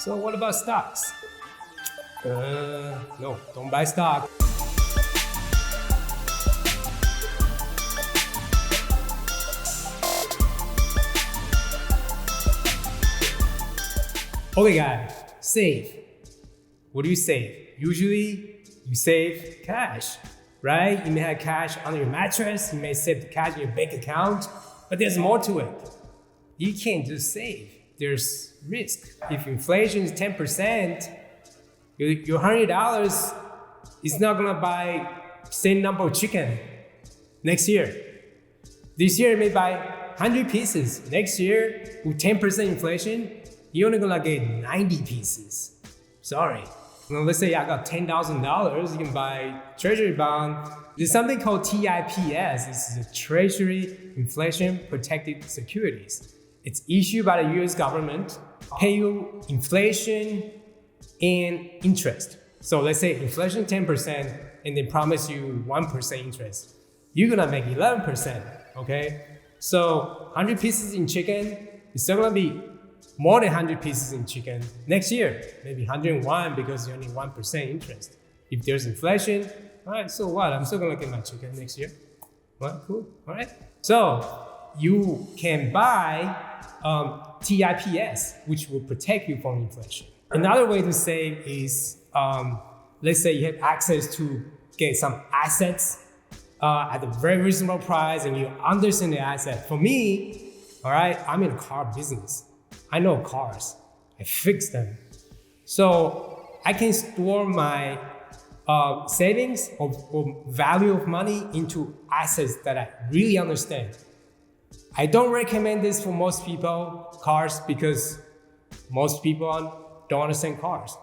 So what about stocks? No, don't buy stock. Okay guys, save. What do you save? Usually you save cash, right? You may have cash under your mattress, you may save the cash in your bank account, but there's more to it. You can't just save. There's risk. If inflation is 10%, your $100 is not gonna buy same number of chicken next year. This year, you may buy 100 pieces. Next year, with 10% inflation, you're only gonna get 90 pieces. Sorry. Now, let's say I got $10,000, you can buy treasury bond. There's something called TIPS. This is a Treasury Inflation Protected Securities. It's issued by the US government, pay you inflation and interest. So let's say inflation 10% and they promise you 1% interest. You're gonna make 11%, okay? So 100 pieces in chicken, it's still gonna be more than 100 pieces in chicken next year, maybe 101 because you only 1% interest. If there's inflation, all right, so what? I'm still gonna get my chicken next year. Well, cool, all right? So you can buy TIPS, which will protect you from inflation. Another way to save is, let's say you have access to get some assets at a very reasonable price and you understand the asset. For me, all right, I'm in the car business. I know cars, I fix them. So I can store my savings or value of money into assets that I really understand. I don't recommend this for most people, cars, because most people don't understand cars.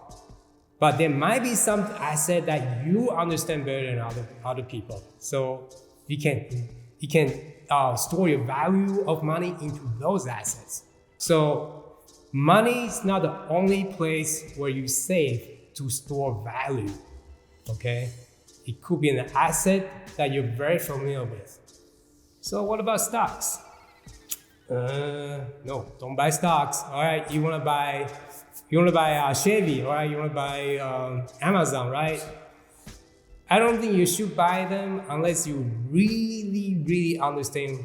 But there might be some asset that you understand better than other people. So you can store your value of money into those assets. So money is not the only place where you save to store value, okay? It could be an asset that you're very familiar with. So what about stocks? No, don't buy stocks. All right, you wanna buy Chevy, all right? You wanna buy Amazon, right? I don't think you should buy them unless you really understand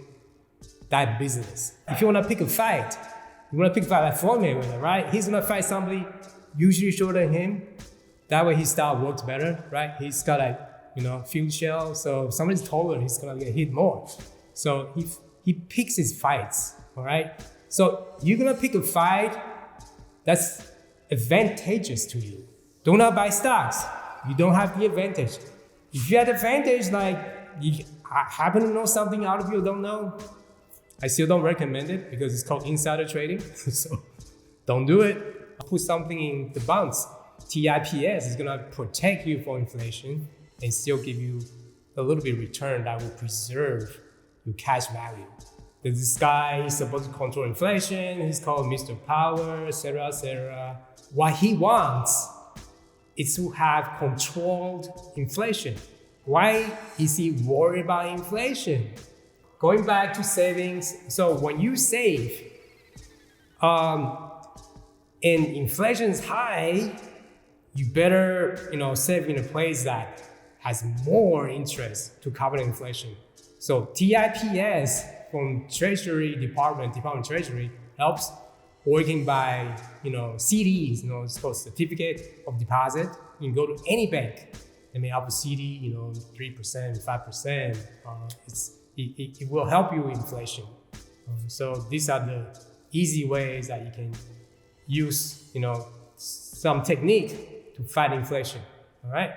that business. If you wanna pick a fight, like Floyd Mayweather, right? He's gonna fight somebody usually shorter than him. That way his style works better, right? He's got field shell, so if somebody's taller, he's gonna get hit more. So he picks his fights, all right? So you're gonna pick a fight that's advantageous to you. Do not buy stocks. You don't have the advantage. If you had advantage, like you happen to know something other people don't know, I still don't recommend it because it's called insider trading. So don't do it. Put something in the bonds. TIPS is gonna protect you from inflation and still give you a little bit of return that will preserve your cash value. This guy is supposed to control inflation. He's called Mr. Power, etc., etc. What he wants is to have controlled inflation. Why is he worried about inflation? Going back to savings, so when you save, and inflation is high, you better save in a place that has more interest to cover inflation. So TIPS from Treasury Department of Treasury helps working by CDs, it's called certificate of deposit. You can go to any bank, they may have a CD, 3%, 5%. It will help you with inflation. So these are the easy ways that you can use, some technique to fight inflation. All right.